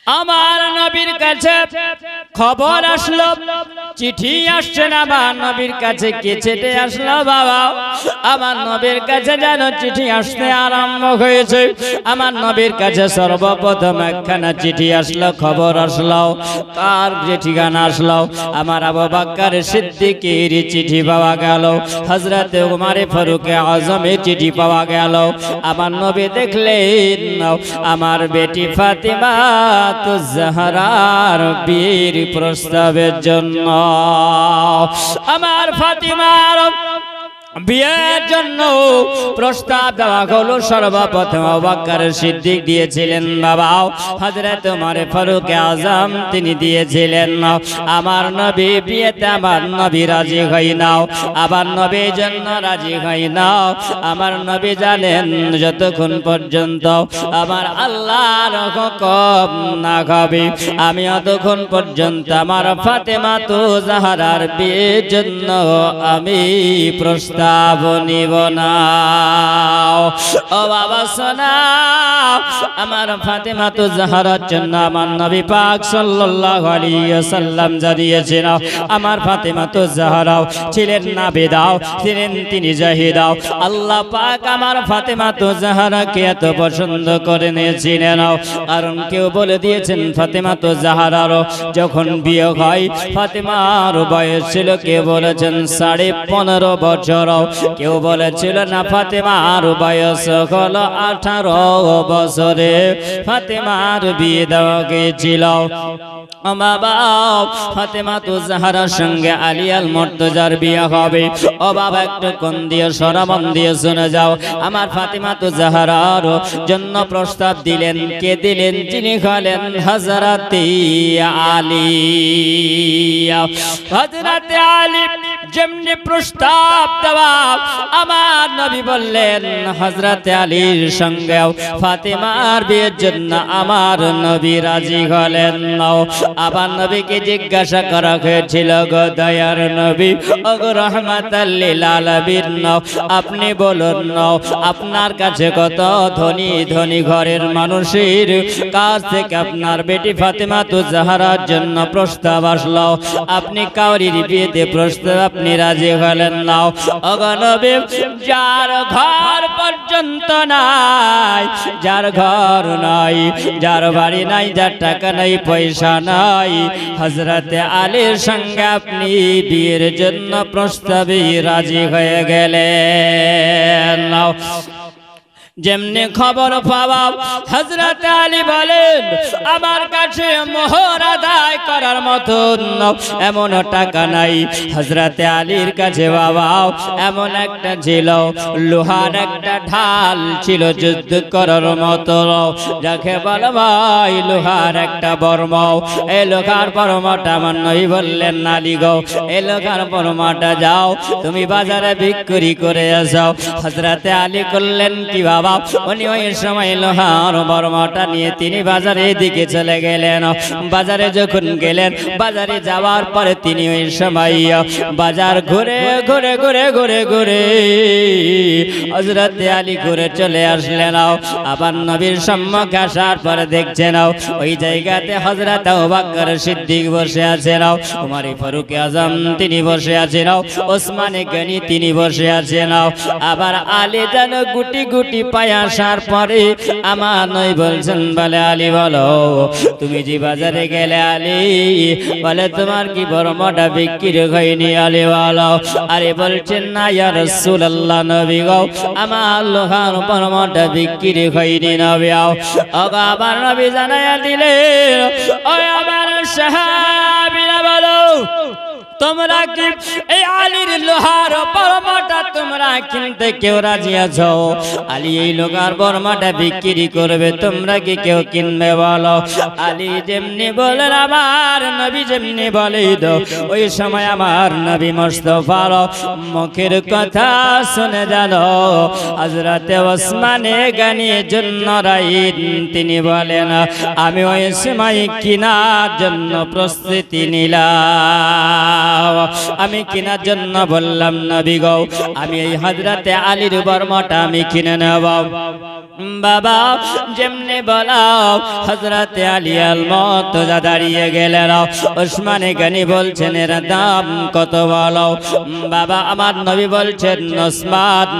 আমার নবীর কাছে খবর আসলো, চিঠি আসছে না, আমার নবীর কাছে কে চেটে আসলো বাবা। আমার নবীর কাছে যেন চিঠি আসতে আরম্ভ হয়েছে। আমার নবীর কাছে সর্বপ্রথম একখানা চিঠি আসলো, খবর আসলো। কার চিঠিখানা আসলো? আমার আবু বকর সিদ্দিকের চিঠি পাওয়া গেল, হযরত উমর ফারুক আজমের চিঠি পাওয়া গেল। আমার নবী দেখলেন আমার বেটি ফাতিমা জাহরার বিয়ের প্রস্তাবের জন্য, আমার ফাতিমার বিয়ের জন্য প্রস্তাব দেওয়া হলো। সর্বপ্রথম আবু বকর সিদ্দিক দিয়েছিলেন বাবা, হযরত উমর ফারুক আজম তিনি দিয়েছিলেন। আমার নবী বিয়েতে আমার নবী রাজি হয় নাও, আমার নবীর জন্য রাজি হয় নাও। আমার নবী জানেন যতক্ষণ পর্যন্ত আমার আল্লাহর হুকুম না হবে আমি ততক্ষণ পর্যন্ত আমার ফাতেমা তো জাহরার বিয়ের জন্য আমি প্রস্তাব নিব না। ও বাবা শোনাও, আমার ফাতেমা তো জাহরার জন্য আমার নবী পাক সাল্লাল্লাহু আলাইহি ওয়াসাল্লাম জানিয়েছেন আমার ফাতেমা তো জাহরাও ছিলেন নাবিদাও, ছিলেন তিনি জাহিদাও। আল্লাহ পাক আমার ফাতেমা তো জাহরাকে এত পছন্দ করে নিয়েছিলেন, কারণ কেউ বলে দিয়েছেন ফাতেমা তো জাহরার যখন বিয়ে হয় ফাতেমার বয়স ছিল, কেউ বলেছেন 15.5 বছর, কেউ বলেছিল না ফাতেমার বয়স হলো 18 বছরে ফাতেমার বিয়ে দেওয়া গিয়েছিল। বাবা ফাতেমা তো জাহরার সঙ্গে আলী আল মুর্তজার বিয়ে হবে। ও বাবা একটু কোন দিয়ে সরাবন দিয়ে শুনে যাও। আমার ফাতেমা তো জাহরার জন্য প্রস্তাব দিলেন, কে দিলেন? যিনি হলেন হযরতে আলী। হযরতে আলী যেমনি প্রস্তাব দেওয়া আমার নবী বললেন হযরতে আলীর সঙ্গে ফাতেমার বিয়ের জন্য আমার নবী রাজি হলেন। আবার নবীকে জিজ্ঞাসা করা হয়েছিল, গো দয়ার নবী, ও গো রাহমাতাল লিল আলামিন, আপনি বলুন আপনার কাছে কত ধনী ধনী ঘরের মানুষের কাছ থেকে আপনার বেটি ফাতেমা তো জাহরার জন্য প্রস্তাব আসলো, আপনি কাউরির বিয়েতে প্রস্তাব আপনি রাজি হলেন না। ও গো নবী, যার ঘর পর্যন্ত নাই, যার ঘর নাই, যার বাড়ি নাই, যার টাকা নাই, পয়সা নাই, হযরতে আলীর সঙ্গে আপনি বিয়ের জন্য প্রস্তাবে রাজি হয়ে গেলেন। যেমনি খবর পাওয়া হযরতে আলী বলেন আমার কাছে মোহর আদায় করার মতন এমন টাকা নাই। হযরতে আলীর কাছে বাবা এমন একটা ছিল, লোহার একটা ঢাল ছিল যুদ্ধ করার মতো, যাকে বলা ভাই লোহার একটা বর্ম। এই লোহার বর্মটা আমার নবী বললেন আলী গো, এই লোহার বর্মটা যাও তুমি বাজারে বিক্রি করে আসো। হযরতে আলী করলেন কি বাবা, উনি ওই সময় লোহার বর্মটা নিয়ে তিনি বাজারের দিকে চলে গেলেন। বাজারে যখন গেলেন, বাজারে যাওয়ার পরে তিনি ওই সময় বাজার ঘুরে ঘুরে ঘুরে ঘুরে ঘুরে হযরতে আলী ঘুরে চলে আসলেন। আবার নবীর সম্মুখে আসার পরে দেখছেন ওই জায়গাতে হযরত আবু বকর সিদ্দিক বসে আছেন, উমর ফারুক আজম তিনি বসে আছেন, ওসমান গনি তিনি বসে আছেন। আবার আলী যেন গুটি গুটি পায়ে আসার পরে আমার নবী বলছেন, বলে আলী বলো তুমি যে বাজারে গেলে আলী, বলে তোমার কি বর্মটা বিক্রি হয়নি? আলী বলো, আরে বলছেন না ইয়া রাসূলুল্লাহ নবী গো, আমার লোহার বর্মটা বিক্রি হয়নি নবী। আবার নবী জানায়া দিলেন, ও আমার সাহাবীরা বলো তোমরা কি এই আলীর লোহার বর্মটা তোমরা কিনতে কেউ রাজি আছো? আলী এই লোহার বর্মটা বিক্রি করবে, তোমরা কি কেউ কিনবে বলো? আলী যেমনি বলেন আমার নবী যেমনি বলে ওই সময় আমার নবী মুস্তাফার মুখের কথা শুনে জানো হযরতে ওসমানে গনি জুন্নরাইন তিনি বলেন আমি ওই সময় কেনার জন্য প্রস্তুতি নিলাম। আমি কেনার জন্য বললাম নবী গো আমি এই হযরতে আলীর বর্মটা আমি কিনে নেব। বাবা যেমনি বলা হযরতে আলী আল মুর্তজা দাঁড়িয়ে গেলেন। ওসমানে গনি বলছেন এর দাম কত বলো। বাবা আমার নবী বলছেন ওসমান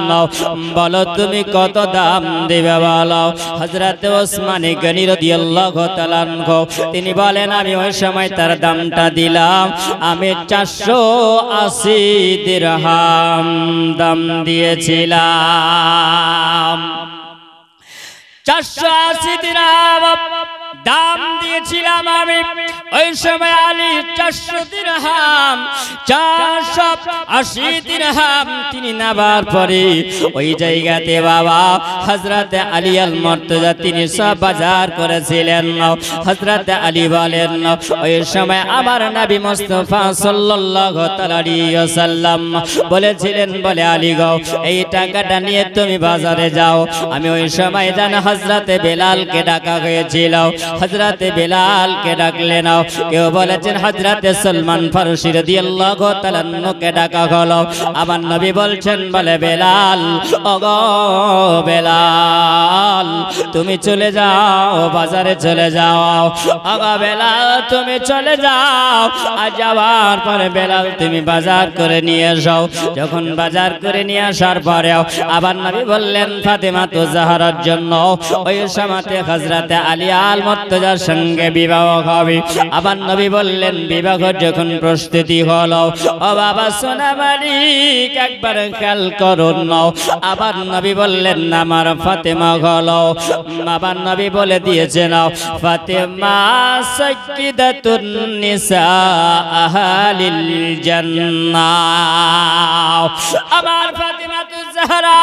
বলো তুমি কত দাম দিবে বলো। হযরতে ওসমানে গনি রাদিয়াল্লাহু তাআলা আনহু তিনি বলেন আমি ওই সময় তার দামটা দিলাম আমি 480 দিরহাম দাম দিয়েছিলাম। 480 দিরহাম দাম দিয়েছিলাম আমি ওই সময় আলী। 400 দিরহাম 480 দিরহাম তিনি নেবার পরে ওই জায়গাতে বাবা হযরতে আলী আল মুর্তজা তিনি সব বাজার করেছিলেন। হযরতে আলী বলেন ওই সময় আমার নবী মুস্তাফা সাল্লাল্লাহু আলাইহি ওয়াসাল্লাম বলেছিলেন বলে আলী গো এই টাকাটা নিয়ে তুমি বাজারে যাও। আমি ওই সময় জানা হযরতে বেলালকে ডাকা হয়েছিল। হযরতে বেলালকে ডাকলেন। কেউ বলেছেন হযরতে সালমান ফারসি রাদিয়াল্লাহু তাআলা আনহুকে ডাকা হলো। আমার নবী বলছেন বলে বেলাল ওগো বেলাল তুমি চলে যাও বাজারে চলে যাও। ওগো বেলাল তুমি চলে যাও। আর যাওয়ার পরে বেলাল তুমি বাজার করে নিয়ে এসো। যখন বাজার করে নিয়ে আসার পরে আবার নবী বললেন ফাতেমা তো জাহরার জন্য ওই সময়তে হযরতে আলী আল মুর্তজার সঙ্গে বিবাহ হবে। আবার নবী বললেন বিবাহ যখন প্রস্তুতি হলো ও বাবা সোনা মালিক একবার খেয়াল করুন। আবার নবী বললেন আমার ফাতেমা হলো। আবার নবী বলে দিয়েছেন ফাতেমা সাইয়্যিদাতুন নিসা আহলিল জান্নাহ। আমার ফাতেমা তো জাহরা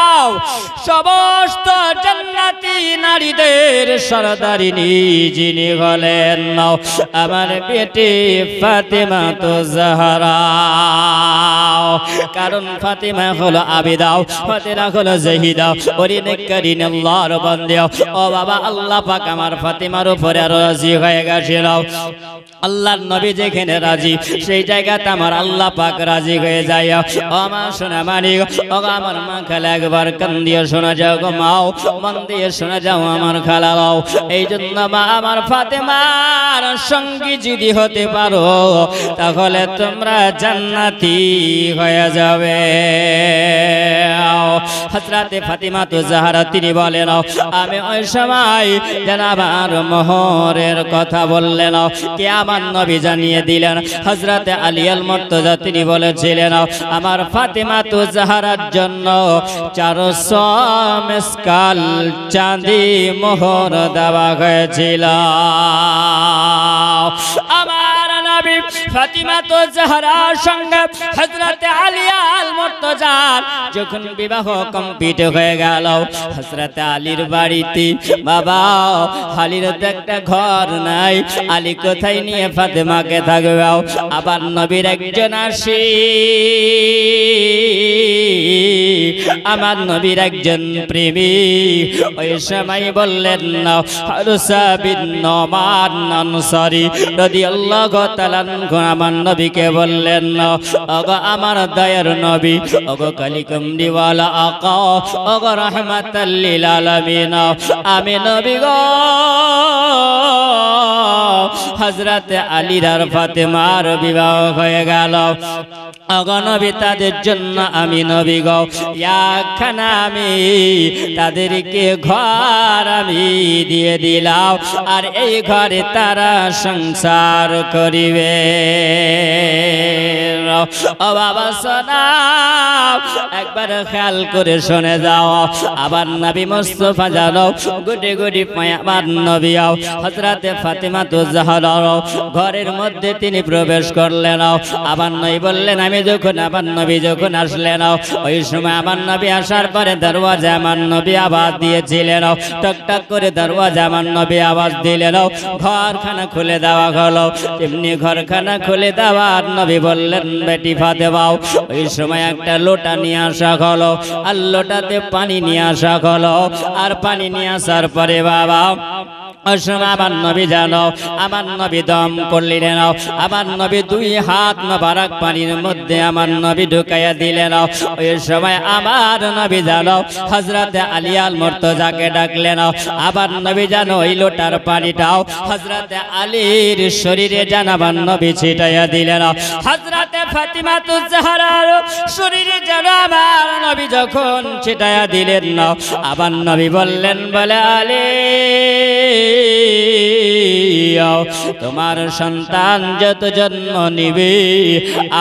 সমস্ত জান্নাতি নারীদের সরদারিনী যিনি হলেন আমার বেটি ফাতেমা তো জাহরা। কারণ ফাতেমা হলো আবিদা ফাতেমা হলো জাহিদা ওরিনেকারিন আল্লাহর বান্দা। ও বাবা আল্লাহ পাক আমার ফাতেমার উপরে রাজি হয়ে গেছিল। আল্লাহর নবী যেখানে রাজি সেই জায়গাতে আমার আল্লাহ পাক রাজি হয়ে যায়। ও মা শোনা মানিক ও আমার মা খালা একবার কান দিয়ে শোনা যাও গো মাও মন দিয়ে শোনা যাও আমার খালা গাও। এই জন্য মা আমার ফাতেমার সঙ্গী যদি হতে পারো তাহলে তোমরা জান্নাতি হয়ে যাবে। হযরতে ফাতেমা তো জাহরা তিনি বলেন আমি ওই সময় জানাবার মোহরের কথা বললেন কে আমার নবী জানিয়ে দিলেন। হযরতে আলী আল মুর্তজা তিনি বলেছিলেন আমার ফাতেমা তো জাহরার জন্য 400 মিসকাল চাঁদি মোহর দেওয়া হয়েছিল। আমার নবী ফাতেমা তো জাহরার সঙ্গে হযরতে আলী আল মুর্তজার যখন বিবাহ কমপ্লিট হয়ে গেল হযরতে আলীর বাড়িতে বাবা আলীর তো একটা ঘর নাই। আলী কোথায় নিয়ে ফাতেমাকে থাকবে। আবার নবীর একজন আসি আমার নবীর একজন প্রেমিক ওই সময় বললেন হারসা বিন নোমান আনসারী রাদিয়াল্লাহু তাআলা আনহু আমার নবীকে বললেন ওগো আমার দয়ার নবী ওগো কালিকামদিওয়ালা আকা ওগো রাহমাতাল লিল আলামিন আমি নবী গো হযরতে আলী আর ফাতেমার বিবাহ হয়ে গেল। ওগো নবী তাদের জন্য আমি নবী গো একখানা আমি তাদেরকে ঘর আমি দিয়ে দিলাম আর এই ঘরে তারা সংসার করিবে। ও বাবা শোনা একবার খেয়াল করে শুনে যাও। আবার নবী মুস্তাফা জানো গুটি গুটি পায় আমার নবী হযরতে ফাতেমা তো জাহরা ঘরের মধ্যে তিনি প্রবেশ করলেন। আবার নবী বললেন আমি যখন আমার নবী যখন আসলেন ওই সময় আমার নবী আসার পরে দরওয়াজা আমার নবী আওয়াজ দিয়েছিলেন টক টক করে দরওয়াজা আমার নবী আওয়াজ দিলেন ঘরখানা খুলে দেওয়া হলো। এমনি ঘরখানা খুলে দেওয়ার নবী বললেন বেটি ফাতেমা ওই সময় একটা লোটা নিয়ে আসা হলো আর লোটাতে পানি নিয়ে আসা হলো। আর পানি নিয়ে আসার পরে বাবা আমার নবী জানো আমার নবী দম করলেন আমার নবী দুই হাত মোবারক পানির মধ্যে আমার নবী ঢুকাইয়া দিলেন ওই সময় আমার নবী জানো হযরতে আলী আল মুর্তজাকে ডাকলেন আবার নবী জানো ওই লোটার পানিটাও হযরতে আলীর শরীরে জান আমার নবী ছিটাইয়া দিলেন হযরতে ফাতিমাতুজ জাহরার শরীরে জান আমার নবী যখন ছিটাইয়া দিলেন না আবার নবী বললেন বলে আলী তোমার সন্তান যত জন্ম নিবে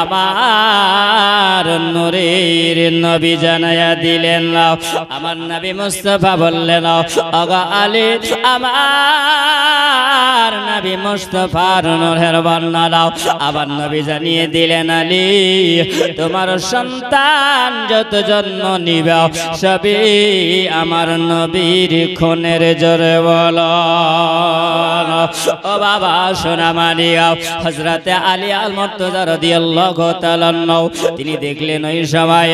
আমার নূরের নবী জানায়া দিলেন আমার নবী মুস্তাফা বললেন ওগো আলী আমার নবী মুস্তাফার নূরের বর্ণনা দাও আবার নবী জানিয়ে দিলেন আলী তোমার সন্তান যত জন্ম নিবে সবই আমার নবীর খুনের জোরে বলো ও বাবা সোনা মানিয়া হযরতে আলী আল মুর্তজা রাদিয়াল্লাহু তাআলা তিনি দেখলেন ওই সময়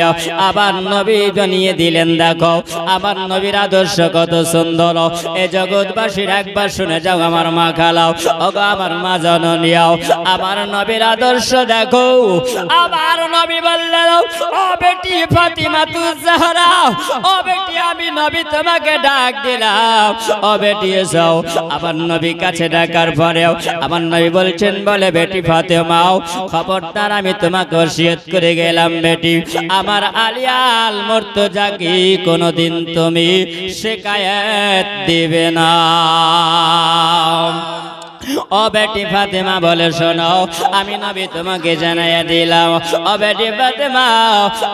আবার নবী জানিয়ে দিলেন দেখো আমার নবীর আদর্শ কত সুন্দর এই জগৎবাসীর একবার শুনে যাও আমার মা খালাও ওগো আমার মা জননীও আমার নবীর আদর্শ দেখো আমার নবী বললেন ও বেটি ফাতিমাতুজ জাহরা ও বেটি আমি নবী তোমাকে ডাক দিলাম ও বেটি এসো আমার নবী কাছে ডাকার পরেও আমার নবী বলছেন বলে বেটি ফাতেমাও খবরদার আমি তোমাকে ওসিয়ত করে গেলাম বেটি আমার আলী আল মুর্তজাকে কোনোদিন তুমি শিকায়েত দিবে না ও বেটি ফাতেমা বলে শোনো আমি নবী তোমাকে জানাইয়া দিলাম ও বেটি ফাতেমা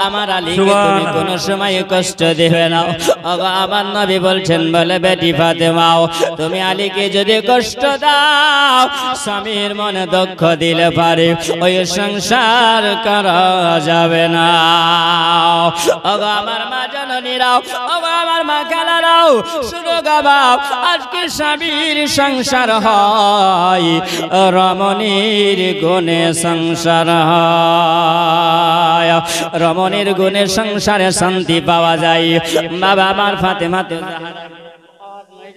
আমার আলীকে তুমি কোনো সময় কষ্ট দিবে না ওগো আমার নবী বলছেন বলে বেটি ফাতেমা তুমি আলীকে যদি কষ্ট দাও স্বামীর মনে দুঃখ দিলে পারে ওই সংসার করা যাবে না ওগো আমার মা জননীরাও ওগো আমার মা খালারাও শুনো গো বাপ আজকে স্বামীর সংসার হয় রমণীর গুণে সংসার হয় রমণীর গুণে সংসারে শান্তি পাওয়া যায় বাবা আমার ফাতেমা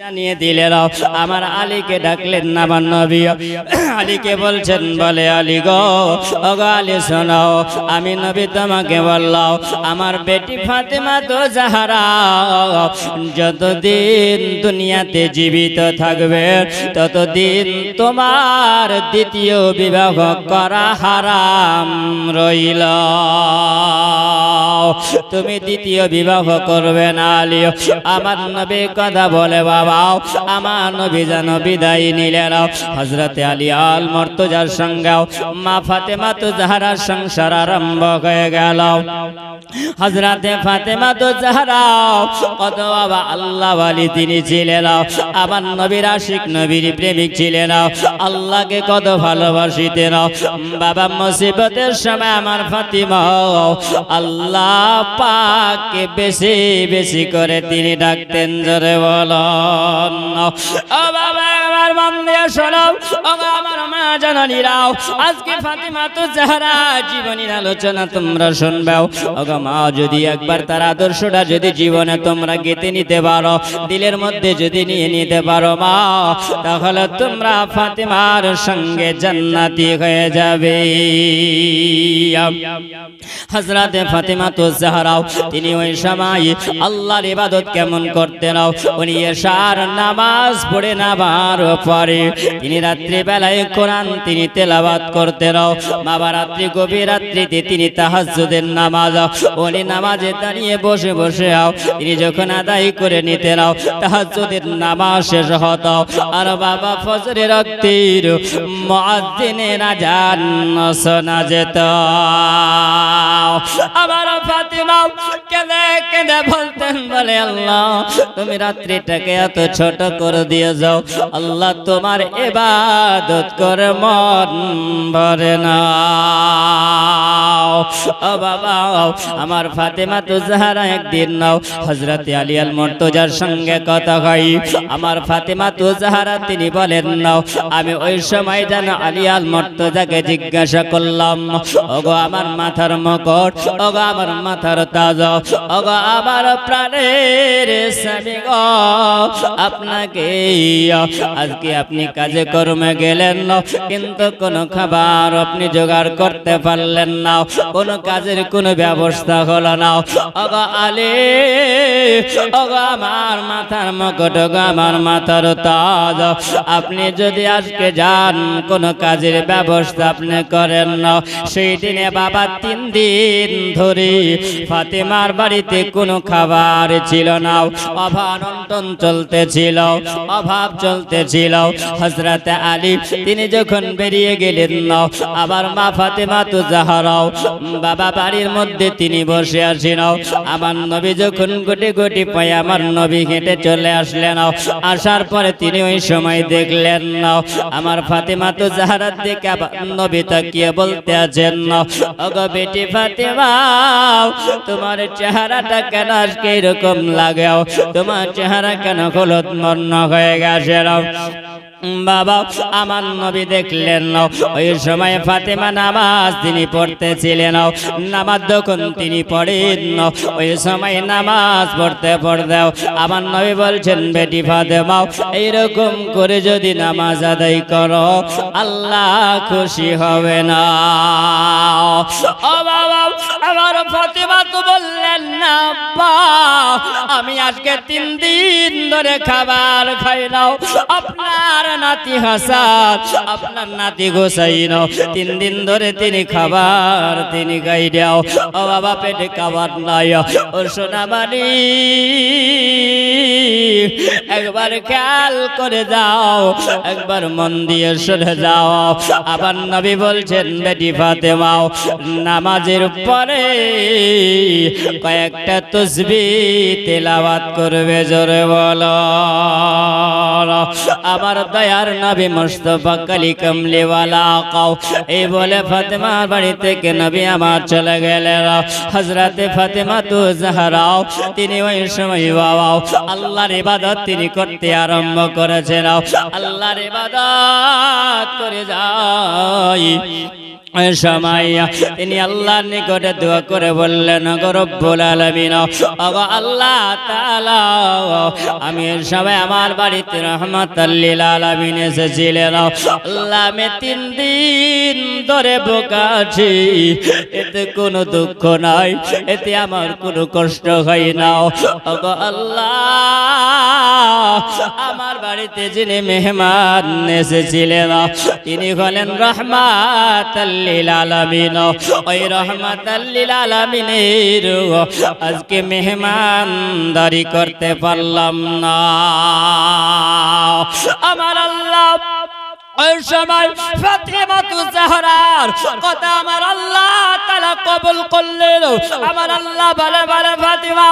জানিয়ে দিলেন আমার আলীকে ডাকলেন না আমার নবী আলীকে বলছেন বলে আলী গো ওগো আলী শোনো আমি নবী তোমাকে বললাম আমার বেটি ফাতেমা তো জাহরা যতদিন দুনিয়াতে জীবিত থাকবে ততদিন তোমার দ্বিতীয় বিবাহ করা হারাম রইল তুমি দ্বিতীয় বিবাহ করবে না আলী আমার নবী কথা বলে বাবা আমার নবী যেন বিদায় নিলেন হযরতে আলী আল মুর্তজার সঙ্গে মা ফাতেমাতুজ জাহরার সংসার আরম্ভ হয়ে গেল হযরতে ফাতেমাতুজ জাহরা কত বাবা আল্লাহ ওয়ালি তিনি ছিলেন আমার নবীর আশিক নবীর প্রেমিক ছিলেন আল্লাহকে কত ভালোবাসিতেন বাবা মুসিবতের সময় আমার ফাতিমা আল্লাহ পাককে বেশি বেশি করে তিনি ডাকতেন জোরে বলো ও বাবা আমার মন দিয়ে শোনো ও আমার মা জননীরাও আজকে ফাতিমাতুজ জাহরা জীবনের আলোচনা তোমরা শুনবে ও মা যদি একবার তার আদর্শটা যদি জীবনে তোমরা গেঁথে নিতে পারো দিলের মধ্যে যদি নিয়ে নিতে পারো মা তাহলে তোমরা ফাতিমার সঙ্গে জান্নাতি হয়ে যাবে হযরতে ফাতিমাতুজ জাহরা তিনি ওই সময় আল্লাহর ইবাদত কেমন করতেন উনি এশার নামাজ পড়ে নামার পরে তিনি রাত্রি বেলায় কোরআন তিনি তেলাওয়াত করতেন বাবা রাত্রি গভীর রাত্রিতে তিনি তাহাজ্জুদের নামাজ উনি নামাজে দাঁড়িয়ে বসে বসে তিনি যখন আদায় করে নিতেন তাহাজ্জুদের নামাজ শেষ হতো আর বাবা ফজরের ওয়াক্তের মুয়াজ্জিনের আযান শোনা যেত আমার ফাতিমা কেঁদে কেঁদে বলতেন বলে আল্লাহ তুমি রাত্রিটাকে এত ছোট করে দিয়ে যাও আল্লাহ তোমার ইবাদত করে করে মন ভরে না। ও বাবা, আমার ফাতেমা তো জাহরা একদিন নাও হযরতে আলী আল মুর্তজার সঙ্গে কথা হয়। আমার ফাতেমা তো জাহরা তিনি বলেন নাও, আমি ওই সময় যেন আলী আল মুর্তজাকে জিজ্ঞাসা করলাম, ওগো আমার মাথার মুকুট, ওগো আমার মাথার তাজ, ওগো আমার প্রাণের স্বামী গো, আপনাকে আজকে আপনি কাজে কর্মে গেলেন না, কিন্তু কোনো খাবার আপনি জোগাড় করতে পারলেন না, কোনো কাজের কোনো ব্যবস্থা হলো না। ওগো আলী, ওগো আমার মাথার মুকুট, ওগো আমার মাথার তাজ, আপনি যদি আজকে যান কোনো কাজের ব্যবস্থা আপনি করেন না। সেই দিনে বাবা 3 দিন ধরে ফাতেমার বাড়িতে কোনো খাবার ছিল না, অভাব-অনটন চলতেছিল, অভাব চলতেছিল। হযরতে আলী তিনি যখন বেরিয়ে গেলেন না, আবার মা ফাতেমা তো জাহরাও বাবা বাড়ির মধ্যে তিনি বসে আছেন। আমার নবী যখন গুটি গুটি পায়ে আমার নবী হেঁটে চলে আসলেন, আসার পরে তিনি ওই সময় দেখলেন না আমার ফাতেমা তো জাহরার দিকে নবী তাকিয়ে বলতে আছেন, ওগো বেটি ফাতেমা, তোমার চেহারাটা কেন আজকে এরকম লাগে, তোমার চেহারা কেন হলুদ বর্ণ হয়ে গেছে? বাবা আমার নবী দেখলেন ওই সময় ফাতেমা নামাজ তিনি পড়তেছিলেন। নামাজ যখন তিনি পড়েন ওই সময় নামাজ পড়তে পড়তে আমার নবী বলছেন, বেটি ফাতেমা, এইরকম করে যদি নামাজ আদায় করো আল্লাহ খুশি হবে না। ও বাবা, আমার ফাতেমা তো বললেন, না আব্বা, আমি আজকে 3 দিন ধরে খাবার খাই নাও, আপনার নাতি হাসান, আপনার নাতি গোসাইন 3 দিন ধরে তিনি খাবার তিনি খাই দাও। ও বাবা, পেটে খাবার নাই। ও সোনামানি, একবার খেয়াল করে যাও, একবার মন দিয়ে শুনে যাও। আবার নবী বলছেন, বেটি ফাতেমা, নামাজের পরে কয়েকটা তাসবিহ তেলাওয়াত করবে, জোরে বলো। আমার দয়ার নবী মুস্তাফা কালি কামলিওয়ালা কাও, এই বলে ফাতেমার বাড়ি থেকে নবী আমার চলে গেলেন। হযরতে ফাতেমা তো জাহরা তিনি ওই সময় বাবা আল্লাহর ইবাদত তিনি করতে আরম্ভ করেছেন। আল্লাহর ইবাদত করে যাই ওই সময় তিনি আল্লাহর নিকটে দোয়া করে বললেন, গো রব্বুল আলামিন, ওগো আল্লাহ তাআলা, আমি এই সময় আমার বাড়িতে রাহমাতাল লিল আলামিন এসেছিলেন। আল্লাহ, আমি 3 দিন ধরে ভোকা আছি, এতে কোনো দুঃখ নাই, এতে আমার কোনো কষ্ট হয় না। ওগো আল্লাহ, আমার বাড়িতে যিনি মেহমান এসেছিলেন তিনি হলেন রাহমাতাল লিল আলামিন। ওই রাহমাতাল লিল আলামিনের আজকে মেহমানদারি করতে পারলাম না। আমার আল্লাহ ওই সময় ফাতেমা তো জাহরার কথা আমার আল্লাহ তাআলা কবুল করলেন। আমার আল্লাহ বলে, বলে ফাতেমা,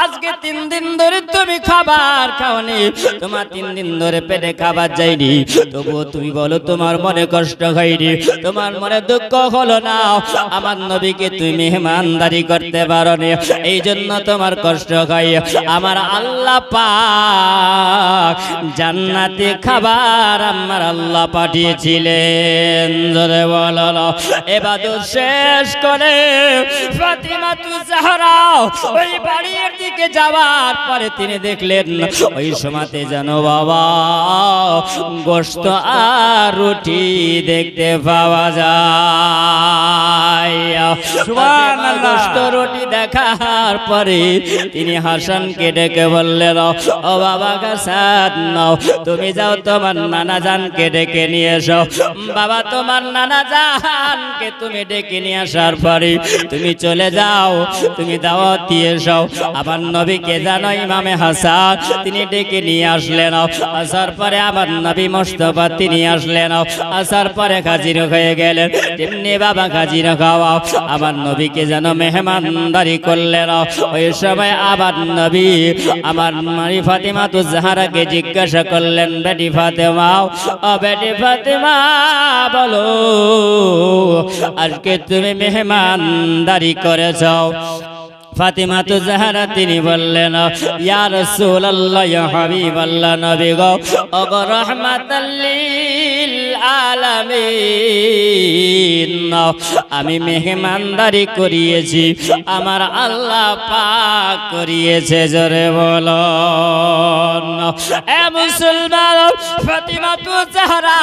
আজকে 3 দিন ধরে তুমি খাবার খাওনি, তোমার 3 দিন ধরে পেটে খাবার যায়নি, তবুও তুমি বলো তোমার মনে কষ্ট হয়নি, তোমার মনে দুঃখ হলো না, আমার নবীকে তুমি মেহমানদারি করতে পারোনি, এই জন্য তোমার কষ্ট হয়। আমার আল্লাহ পাক জান্নাতে খাবার আমার আল্লাহ পাঠিয়েছিলেন, জোরে বলো। ইবাদত শেষ করে ফাতেমা তো জাহরা ওই বাড়ির দিকে যাওয়ার পরে তিনি দেখলেন ওই সময়তে যেন বাবা গোশত আর রুটি দেখতে পাওয়া যায়। সুবহানাল্লাহ। গোশত রুটি দেখার পরে তিনি হাসানকে ডেকে বললেন, ও বাবা হাসান, তুমি যাও তোমার নানা জানকে ডেকে নিয়ে এসো। বাবা তোমার নানা জানকে তুমি ডেকে নিয়ে আসার পরে তুমি চলে যাও, তুমি দাওয়াত দিয়ে এসো। আবার আমার নবীকে জানো ইমামে হাসান তিনি ডেকে নিয়ে আসলেন। আসার পরে আমার নবী মুস্তাফা তিনি আসলেন। আসার পরে হাজির হয়ে গেলেন। তেমনি বাবা হাজির খাওয়া আমার নবীকে যেন মেহমানদারি করলেন। ওই সময় আবার নবী আমার মারি ফাতিমা তো জাহরাকে জিজ্ঞাসা করলেন, বেটি ফাতেমা, ও বেটি ফাতেমা বলো আজকে তুমি মেহমানদারি করেছ? ফাতিমা তো জাহরা তিনি বললেন, ইয়া রাসূলুল্লাহ ইয়া হাবিবাল্লাহ, নবী গো ও গো রাহমাতাল লিল আলামিন, আমি মেহমানদারি করিয়েছি, আমার আল্লাহ পাক করিয়েছে। জোরে বলো এ মুসলমান, ফাতিমা তো জাহরা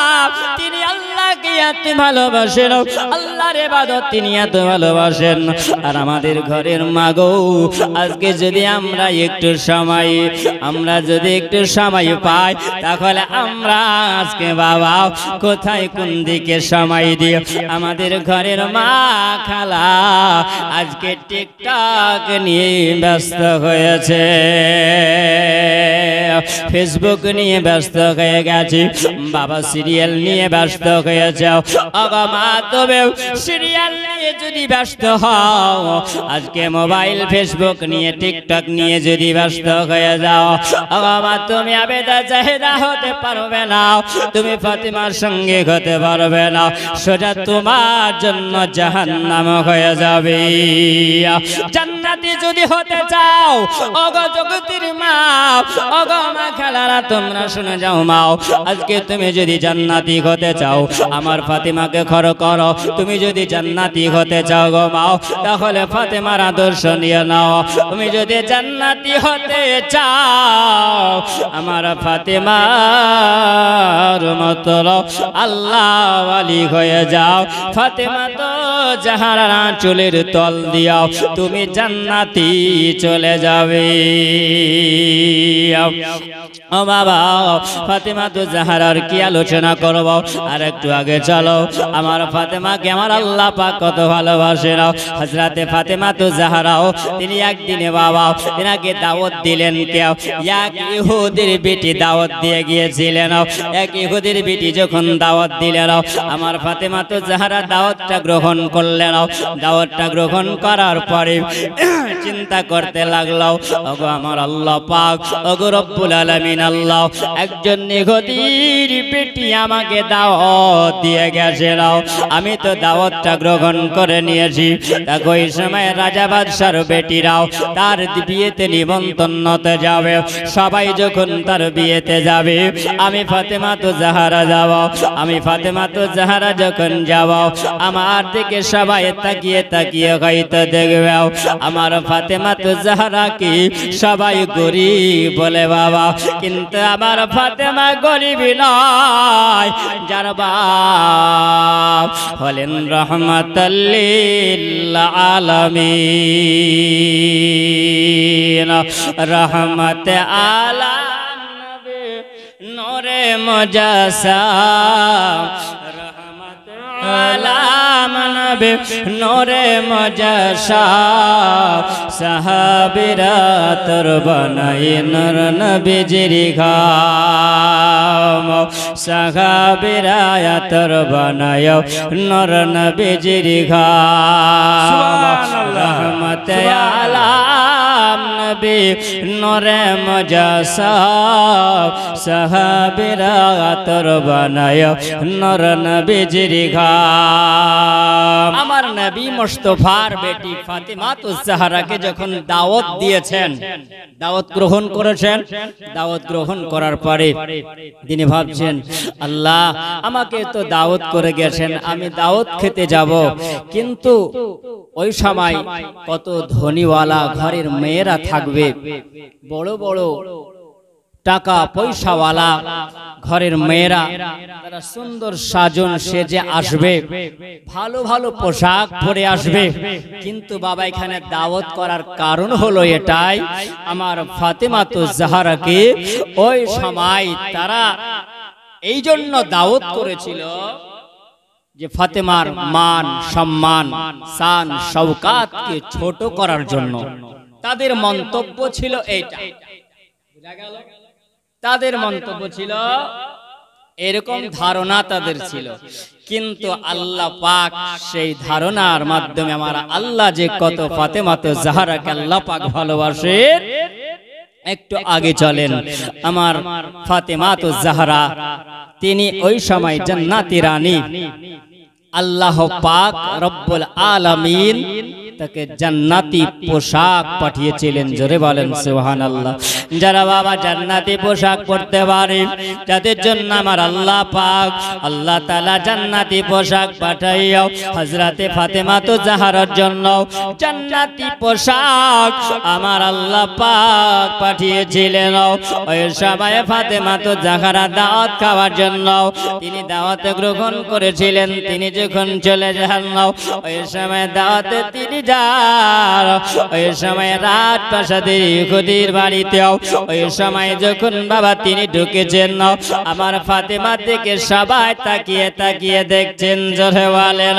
তিনি আল্লাহকে এত ভালোবাসেন, আল্লাহর ইবাদত তিনি এত ভালোবাসেন। আর আমাদের ঘরের মা গো, আজকে যদি আমরা একটু সময় পাই তাহলে আমরা আজকে বাবা কোথায় কোন দিকে সময় দিই? আমাদের ঘরের মা খালা আজকে টিকটক নিয়ে ব্যস্ত হয়েছে, ফেসবুক নিয়ে ব্যস্ত হয়ে গেছে, বাবা সিরিয়াল নিয়ে ব্যস্ত হয়েছে। আগা মা তবে সিরিয়াল নিয়ে যদি ব্যস্ত হও, আজকে মোবাইল ফেসবুক নিয়ে টিকটক নিয়ে যদি ব্যস্ত হয়ে যাও, আগা মা তুমি আবেদা জাহেদা হতে পারবে না, তুমি ফাতিমার সঙ্গে হতে পারবে না, সোজা তোমার জন্য জাহান্নাম হয়ে যাবে। জান্নাতি যদি হতে চাও ওগো জগতের মা, ওগো মা খালারা তোমরা শুনে যাও মা, আজকে তুমি যদি জান্নাতি হতে চাও আমার ফাতিমাকে খর করো। তুমি যদি জান্নাতি হতে চাও গো মা, তাহলে ফাতিমার আদর্শ নিয়ে নাও। তুমি যদি জান্নাতি হতে চাও আমার ফাতিমার মতো আল্লাহ ওয়ালি হয়ে যাও। ফাতিমা তো জাহরার চুলের তল দিয়াও তুমি জান্নাতি চলে যাবে। ও বাবা, ফাতিমা তো জাহরার কি আলোচনা করব? আর একটু আগে চলো, আমার ফাতিমাকে আমার আল্লাহ পাক কত ভালোবাসেন। হযরতে ফাতিমা তো জাহরাও তিনি একদিনে বাবা তিনাকে দাওয়াত দিলেন। কেউ এক ইহুদির বেটি দাওয়াত দিয়ে গিয়েছিলেন। এক ইহুদির বেটি যখন দাওয়াত দিলেন, আমার ফাতিমা তো জাহরা দাওয়াতটা গ্রহণ করলেন। দাওয়াতটা গ্রহণ করার পরে চিন্তা করতে লাগলো, ওগো আমার আল্লাহ পাক, ওগো রব্বুল আলামিন আল্লাহ, একজন ইহুদির বেটি আমাকে দাওয়াত দিয়ে গেছেন, আমি তো দাওয়াতটা গ্রহণ করে নিয়েছি। দেখো এই সময় রাজা বাদশার বেটিরাও তার বিয়েতে নিমন্ত্রণতে যাবে। সবাই যখন তার বিয়েতে যাবে, আমি ফাতিমা তো জাহরা যাব। আমি ফাতিমা তো জাহরা যখন যাব, আমার দিকে সবাই তাকিয়ে তাকিয়ে হয়তো দেখবে আমার ফাতিমা তো জাহরা কি সবাই গরিব বলে বাবা, কিন্তু আমার ফাতিমা গরিব নয়, যার বাপ হলেন রহমাতাল লিল আলামিন, রহমতে আলাম নবী নূরে মুজাসসাম, রহমতে আলাম নবী নূরে মুজাসসাম, সাহাবীরা তোর বানাই নূর নবীজির খাম, সাহাবীরা তোর বানাই নূর নবীজির খাম, রহমতে আলাম নবী নূরে মুজাসসাম, সাহাবীরা তোর বানাই নূর নবীজির খাম। আমার নবী মুস্তাফার বেটি ফাতিমা তো জাহরাকে যখন দাওয়াত দিয়েছেন, দাওয়াত গ্রহণ করেছেন, দাওয়াত গ্রহণ করার পরে তিনি ভাবছেন, আল্লাহ আমাকে তো দাওয়াত করে গেছেন, আমি দাওয়াত খেতে যাব, কিন্তু ওই সময় কত ধনীওয়ালা ঘরের মেয়েরা থাকবে, বড় বড় টাকা পয়সাওয়ালা ঘরের মেয়েরা, তারা সুন্দর সাজন সেজে আসবে, ভালো ভালো পোশাক পরে আসবে। কিন্তু বাবা এখানে দাওয়াত করার কারণ হলো এটাই, আমার ফাতিমা তো জাহরাকে ওই সময় তারা এই জন্য দাওয়াত করেছিল যে ফাতিমার মান সম্মান শান শওকাতকে ছোট করার জন্য। তাদের মন্তব্য ছিল এইটা, বুঝা গেল? তাদের মন্তব্য ছিল এরকম ধারণা তাদের ছিল, কিন্তু আল্লাহ পাক সেই ধারণার মাধ্যমে আমার আল্লাহ যে কত ফাতেমাতো জাহরাকে আল্লাহ পাক ভালোবাসে। একটু আগে চলেন, আমার ফাতেমাতো জাহরা তিনি ওই সময় জান্নাতি রানী, আল্লাহ পাক রব্বুল আলামিন তাকে জান্নাতি পোশাক পাঠিয়েছিলেন। জোরে বলেন সুবহানাল্লাহ। যারা বাবা জান্নাতি পোশাক পরতে পারে, যাদের জন্য আমার আল্লাহ পাক আল্লাহ তাআলা জান্নাতি পোশাক পাঠাইও হযরতে ফাতেমাতো জাহরার জন্য জান্নাতি পোশাক আমার আল্লাহ পাক পাঠিয়েছিলেন। ওই সময় ফাতেমাতো জাহরা দাওয়াত খাওয়ার জন্য তিনি দাওয়াত গ্রহণ করেছিলেন। তিনি যখন চলে যান ওই সময় দাওয়াতে তিনি যান, ওই সময় রাত প্রাসাদের ইহুদির বাড়িতেও ওই সময় যখন বাবা তিনি ঢুকেছেন, আমার ফাতেমা থেকে সবাই তাকিয়ে তাকিয়ে দেখছেন। জোরে বলেন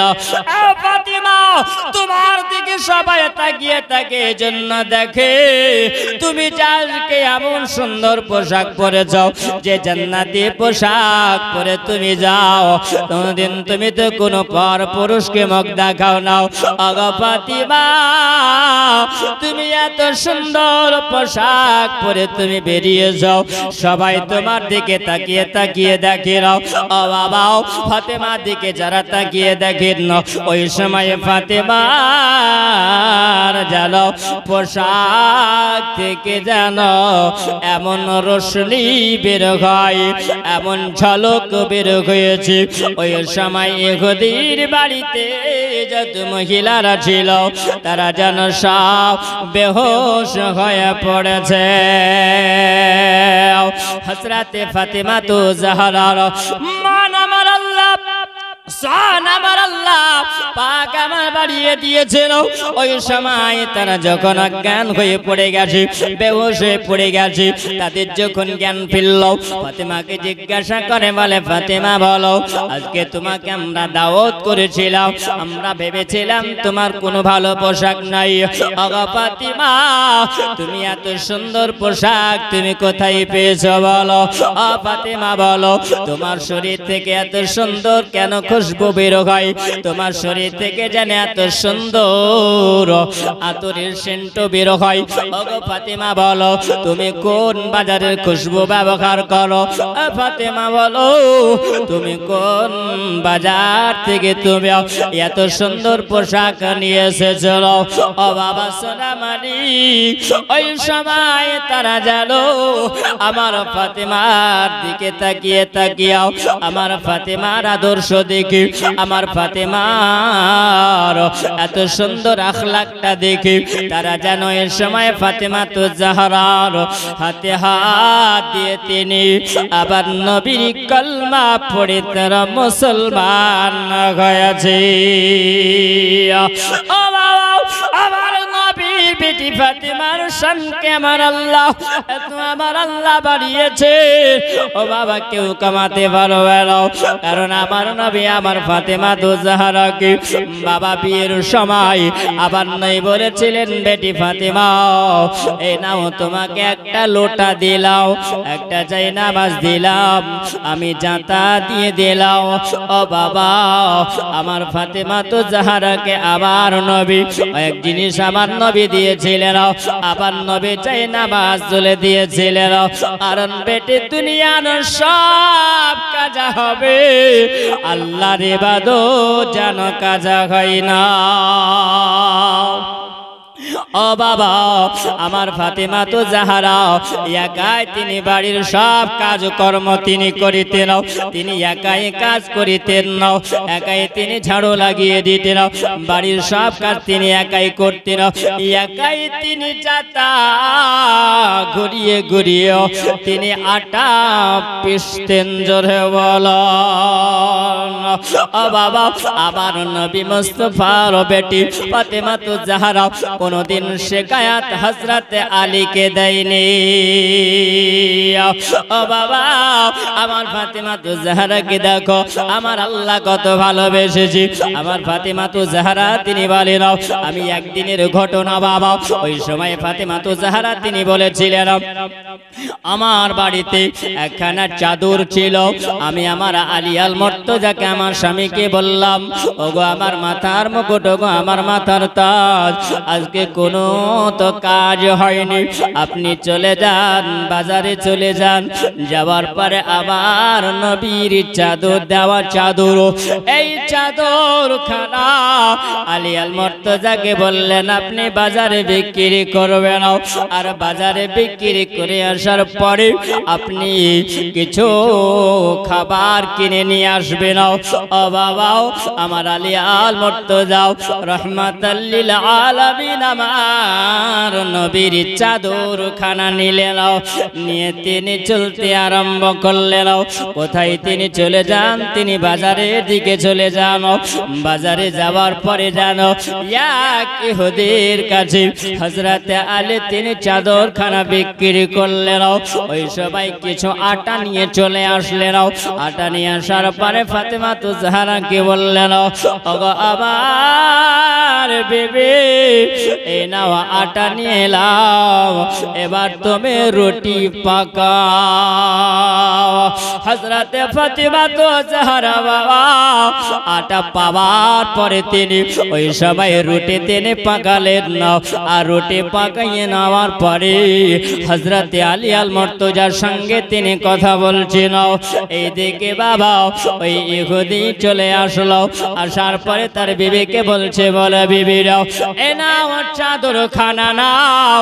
ফাতেমা, তোমার দিকে সবাই তাকিয়ে তাকে জন্য দেখে তুমি আজকে এমন সুন্দর পোশাক পরে যাও, যে জান্নাতি পোশাক পরে তুমি যাও, কোনদিন তুমি তো কোনো পর পুরুষকে মুখ দেখাও নাও। আগো ফাতেমা, তুমি এত সুন্দর পোশাক পরে তুমি বেরিয়ে যাও, সবাই তোমার দিকে তাকিয়ে তাকিয়ে দেখে নাও। ও বাবা, ফাতেমার দিকে যারা তাকিয়ে দেখেন না, ওই সময় ফাতেমার যেন পোশাক থেকে যেন এমন রোশনি বের হয়, এমন ঝলক বের হয়েছে। ওই সময় ইহুদির বাড়িতে যত মহিলারা ছিল তারা যেন সব বেহুশ হয়ে পড়েছে। হযরতে ফাতেমাতো জাহরার মান আমার আল্লাহ আমার আল্লাহ পাক আমার বাড়িয়ে দিয়েছিল। ওই সময় তারা যখন অজ্ঞান হয়ে পড়ে গেছে, বেহুশ হয়ে পড়ে গেছে, তাদের যখন জ্ঞান ফিরল, ফাতেমাকে জিজ্ঞাসা করে, বলে ফাতেমা বলো, আজকে তোমাকে আমরা দাওয়াত করেছিলাম, আমরা ভেবেছিলাম তোমার কোনো ভালো পোশাক নাই। ওগো ফাতেমা, তুমি এত সুন্দর পোশাক তুমি কোথায় পেয়েছো বলো? ও ফাতেমা বলো, তোমার শরীর থেকে এত সুন্দর কেন খুশবু বের হয়? তোমার শরীর থেকে যেন এত সুন্দর আতরের সেন্ট বের হয়। ওগো ফাতেমা বলো, তুমি কোন বাজারের খুশবু ব্যবহার করো? ফাতেমা বলো, তুমি কোন বাজার থেকে তুমি এত সুন্দর পোশাক নিয়ে এসেছো? ও বাবা সোনামানি, ওই সময় তারা জানো আমার ফাতেমার দিকে তাকিয়ে তাকিয়াও আমার ফাতেমার আদর্শ দেখি, আমার ফাতেমার এত সুন্দর আখলাকটা দেখি, তারা যেন এই সময় ফাতেমাতো জাহরার হাতে হাত দিয়ে তিনি আবার নবীর কলমা পড়ে তারা মুসলমান হয়েছে। ও বাবা, আমার নবীর বেটি ফাতেমার শানকে আমার আল্লাহ এত আমার আল্লাহ বাড়িয়েছে। ও বাবা, কেউ কমাতে পারবে না, কারণ আমার নবী আমার ফাতেমাতো জাহরাকে বাবা বিয়ের সময় আবার নই বলেছিলেন, বেটি ফাতেমা এই নাও তোমাকে একটা লোটা দিলাম, একটা জায়নামাজ দিলাম, আমি জাতা দিয়ে দিলাম। ও বাবা, আমার ফাতেমাতো জাহরাকে আবার নবী এক জিনিস আমার নবী দিয়েছিলেন, আবার নবী জায়নামাজ তুলে দিয়েছিলেন, কারণ বেটি দুনিয়ার সব কাজা হবে, আল্লাহর ইবাদত যেন কাজা হয় না। ও বাবা, আমার ফাতেমাতো জাহরা একাই তিনি বাড়ির সব কাজকর্ম তিনি করিতেন, তিনি একাই কাজ করিতেন, একাই তিনি ঝাড়ু লাগিয়ে দিতেন, বাড়ির সব কাজ তিনি একাই করতেন, একাই তিনি যাতা ঘুরিয়ে ঘুরিয়ে তিনি আটা পিষতেন। জোরে বলো ও বাবা আমার নবী মুস্তাফার বেটি ফাতেমা তো জাহরা কোনদিন শিকায়াত হযরত আলীকে দেয়নি। ও বাবা আমার ফাতেমা তো জাহরাকে দেখো আমার আল্লাহ কত ভালোবেসেছি। আমার ফাতেমা তো জাহরা তিনি বলেন আমি একদিনের ঘটনা বাবা ওই সময় ফাতেমা তো জাহরা তিনি বলেছিলেন আমার বাড়িতে একখানা চাদর ছিল। আমি আমার আলী আল মুর্তজাকে আমার স্বামীকে বললাম ওগো আমার মাথার মুকুট ওগো আমার মাথার তাজ আজকে কোনো তো কাজ হয়নি, আপনি চলে যান বাজারে চলে যান। যাওয়ার পরে আবার নবীর চাদর দেওয়া চাদর এই চাদর খানা আলী আল মুর্তজাকে বললেন আপনি বাজারে বিক্রি করবেন আর বাজারে বিক্রি করে আসার পরে আপনি কিছু খাবার কিনে নিয়ে আসবেন। ও বাবাও আমার আলী আল মুর্তজা রাহমাতাল লিল আলামিন আমার নবীর চাদর খানা নিলেন, নিয়ে তিনি চলতে আরম্ভ করলেন। কোথায় তিনি চলে যান? তিনি বাজারের দিকে চলে যান। বাজারে যাওয়ার পরে জানো এক ইহুদির কাছে হযরত আলী তিনি চাদর খানা বিক্রি করলেন। ওই সবাই কিছু আটা নিয়ে চলে আসলেন। আটা নিয়ে আসার পরে ফাতেমা তো জাহরাকে বললেন ওগো আমার বিবি এই নাও আটা নিয়ে এলাম, এবার তুমি রুটি পাকাও। হযরত ফাতেমা তো জাহরা বাবা আটা পাওয়ার পরে তিনি ওই সবাই রুটি তিনি পাকালেন না। আর রুটি পাকাইয়ে নেওয়ার পরে হযরত আলী আল মুর্তজার সঙ্গে তিনি কথা বলছেন। এইদিকে বাবা ওই ইহুদি চলে আসলো, আসার পরে তার বিবিকে বলছে বলে বিবি নাও এ নাও চাদর খানা নাও,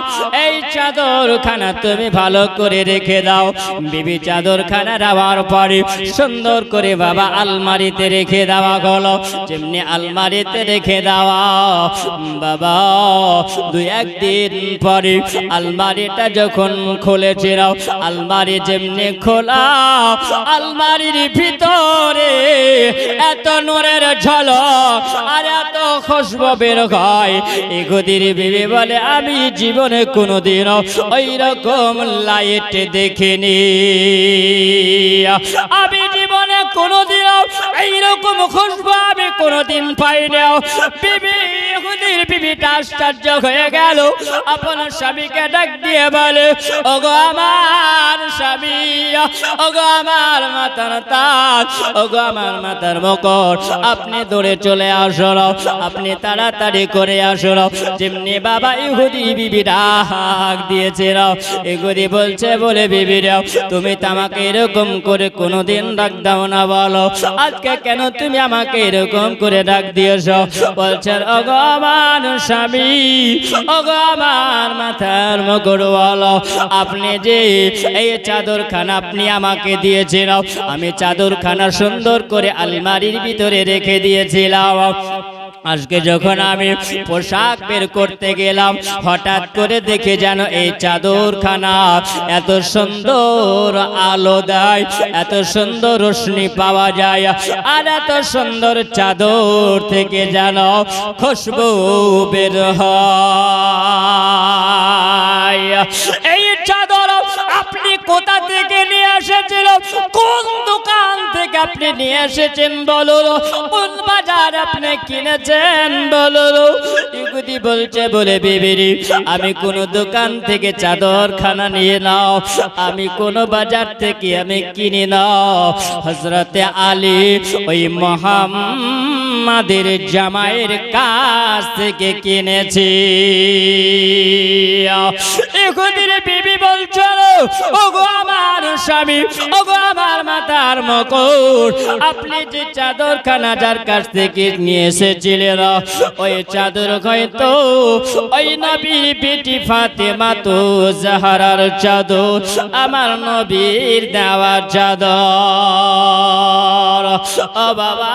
এই চাদর খানা তুমি ভালো করে রেখে দাও। বিবি চাদর খানা দেওয়ার পরে সুন্দর করে বাবা আলমারিতে রেখে দেওয়া হলো। যেমনি আলমারিতে রেখে দেওয়া বাবা দুই একদিন পরে আলমারিটা যখন খুলেছিল আলমারি যেমনি খোলা আলমারির ভিতরে এত নূরের ঝলক আর এত খুশবু বের হয়। ইহুদির বিবি বলে আমি জীবনে কোনোদিন ওই রকম লাইট দেখিনি, আমি জীবনে কোনোদিন এইরকম খুশবু আমি কোনোদিন পাইনি। বিবি ইহুদির বিবিটা আশ্চর্য হয়ে গেল, আপনার স্বামীকে ডাক দিয়ে বলে ওগো আমার স্বামী ওগো আমার মাথার তাজ ওগো আমার মাথার মুকুট আপনি দৌড়ে চলে আসুন, আপনি তাড়াতাড়ি করে আসুন। যেমনি বাবা ইহুদি বিবি ডাক দিয়েছিল ইহুদি বলছে বলে বিবি তুমি তো আমাকে এরকম করে কোনোদিন ডাক দাও না, বলো আজকে কেন তুমি আমাকে এরকম করে ডাক দিয়েছ? বলছেন ওগো আমার স্বামী ওগো আমার মাথার মুকুট বলো আপনি যে এই চাদরখানা আপনি আমাকে দিয়েছেন, আমি চাদরখানা সুন্দর করে আলমারির ভিতরে রেখে দিয়েছিলাম। আজকে যখন আমি পোশাক বের করতে গেলাম হঠাৎ করে দেখে যেন এই চাদরখানা এত সুন্দর আলো দেয়, এত সুন্দর রোশনি পাওয়া যায় আর এত সুন্দর চাদর থেকে যেন খুশবু বের হয়। এই চাদর আপনি কোথা থেকে নিয়ে এসেছিল? কোন দোকান থেকে আপনি নিয়ে এসেছেন বলুন? কোন বাজার আপনি কিনেছেন বলুন? ইহুদি বলছে বলে বিবিরি আমি কোন দোকান থেকে চাদরখানা নিয়ে নাও, আমি কোন বাজার থেকে আমি কিনি নাও, হযরতে আলী ওই মুহাম্মাদের জামাইয়ের কাছ থেকে কিনেছি। ইহুদির বিবি বলছে ওগো আমার স্বামী ওগো আমার মাথার মুকুট আপনি যে চাদরখানা যার কাছ থেকে নিয়ে এসেছিলেন ওই চাদর হয়তো ওই নবীর বেটি ফাতেমা তো জাহরার চাদর, আমার নবীর দেওয়া চাদর। ও বাবা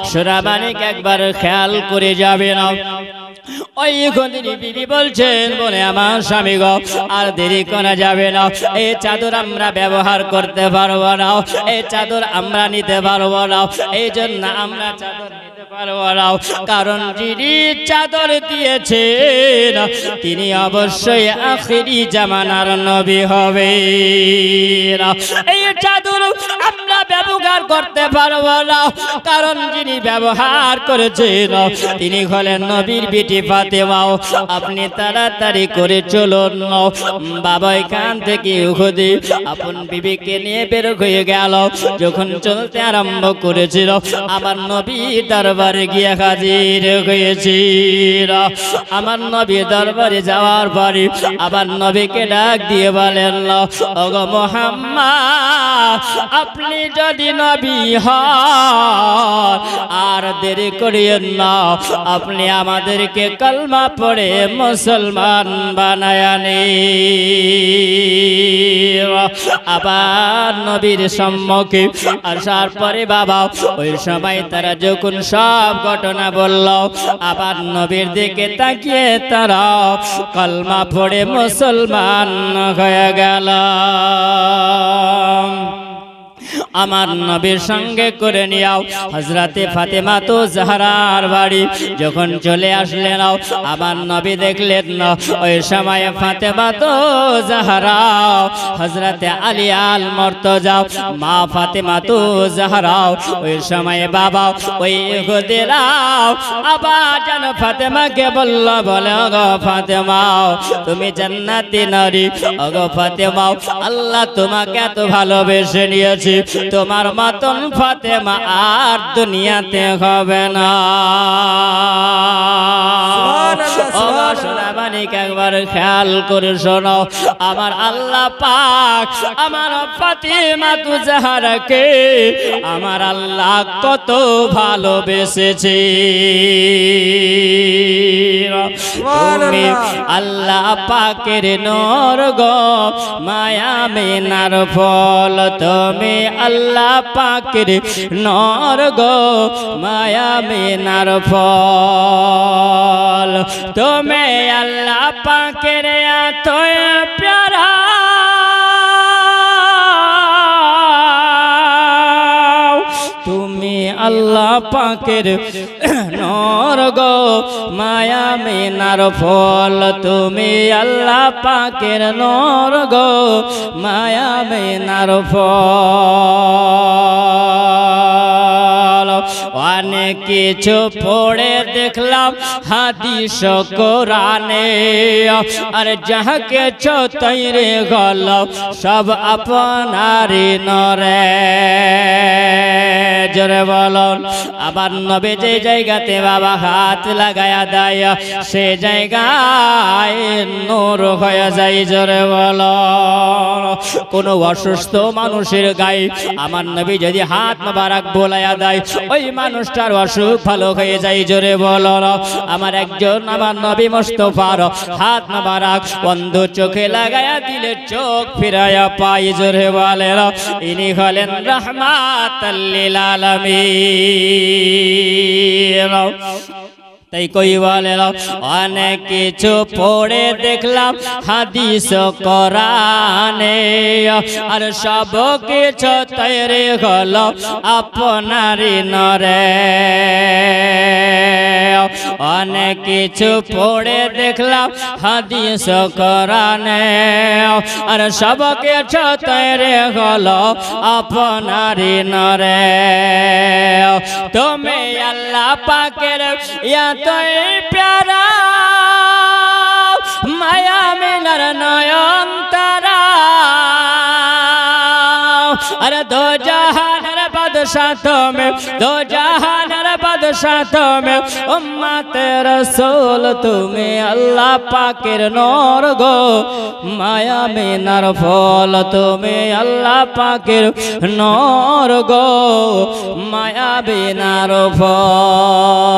সোনামানিক একবার খেয়াল করে যাবে না, ওই গদির বিবি বলছেন, বলে আমার স্বামী গো, আর দেরি করা যাবে না, এই চাদর আমরা ব্যবহার করতে পারবো না, এই চাদর আমরা নিতে পারবো না, এই জন্য আমরা চাদর নিতে পারবো না, কারণ যিনি চাদর দিয়েছেন তিনি অবশ্যই আখিরি জামানার নবী হবে। এই চাদর আমরা ব্যবহার করতে পারবো না, কারণ যিনি ব্যবহার করেছেন তিনি হলেন নবীর বিটি ফাতেমা। আপনি তাড়াতাড়ি করে চলুন। বাবা এখান থেকে উহুদে আপন বিবিকে নিয়ে বের হয়ে গেল। যখন চলতে আরম্ভ করেছিল, আমার নবী দরবারে গিয়ে হাজির হয়েছিল। আমার নবী দরবারে যাওয়ার পরে আবার নবীকে ডাক দিয়ে বলেন, ওগো মুহাম্মদ, আপনি যদি নবী হন আর দেরি করিয়েন না, আপনি আমাদেরকে কালমা পড়ে মুসলমান বানায় নিন। আবার নবীর সম্মুখে আসার পরে বাবা ওই সময় তারা যখন সব ঘটনা বলল, আবার নবীর দিকে তাকিয়ে তারা কালমা পড়ে মুসলমান হয়ে গেল। আমার নবীর সঙ্গে করে নিয়াও হযরতে ফাতেমা তো জাহরার বাড়ি যখন চলে আসলেন, আমার নবী দেখলেন ওই সময় ফাতেমা তো জাহরা হযরতে আলী আল মুর্তজা মা ফাতেমা তো জাহরা ওই সময় বাবা ওই ইহুদিরাও আবার জান ফাতেমাকে বলল, বলে ওগো ফাতেমা, তুমি জান্নাতি নারী। ওগো ফাতেমা, আল্লাহ তোমাকে এত ভালোবেসে নিয়েছে, তোমার মতন ফাতেমা আর দুনিয়াতে হবে না। একবার খেয়াল করে শোনো, আমার আল্লাহ পাক আমার ফাতেমা তু জাহরাকে আমার আল্লাহ কত ভালোবেসেছে। তুমি আল্লাহ পাকের নূর গো, মায়া মিনার ফল, তুমি আল্লাহ পাকের নূর গো, মায়া মিনার ফল, তুমি আল্লাহ পাকের এত প্যারা, তুমি আল্লাহ পাকের নূর গো, মায়া মিনার ফল, তুমি আল্লাহ পাকের নূর গো, মায়া মিনার ফল। অনেক কিছু পড়ে দেখলাম হাদিস কোরআনে, আর যাহা কিছু তৈরি হল সব আপনারই নরে। জোরে বলুন। আবার নবী যে জায়গাতে বাবা হাত লাগায়া দেয় সে জায়গায় নূর হয়ে যায়। জোরে বলুন। কোন অসুস্থ মানুষের গায়ে আমার নবী যদি হাত মোবারক বোলায়া দেয় ওই মানুষটার অসুখ ভালো হয়ে যায়। জোরে বলুন। আমার একজন আমার নবী মুস্তাফার হাত মোবারক অন্ধ চোখে লাগায়া দিলে চোখ ফিরায়া পাই। জোরে বলেন। ইনি হলেন রাহমাতাল লিল আলামিন। তাই কই বলেন অনেক কিছু পড়ে দেখলাম হাদিস কোরআনে, আর সব কিছু তৈরি হলো আপনারই নরে। অনেক কিছু পড়ে দেখলাম হাদিস কোরআনে, আর সব কিছু তৈরি হলো আপনারই নরে। তুমি আল্লাহ পাকের এতই প্যারা, মায়া মিনার নয়ন তারা, अरे दो जहानर बादशाह तुम्हें, दो जहानर बादशाह तुम्हें, उम्मत रसूल तुम्हें अल्लाह पाकेर नूर गो, माया मिनार फल तुम्हें अल्लाह पाकेर नूर गो, माया मिनार फल।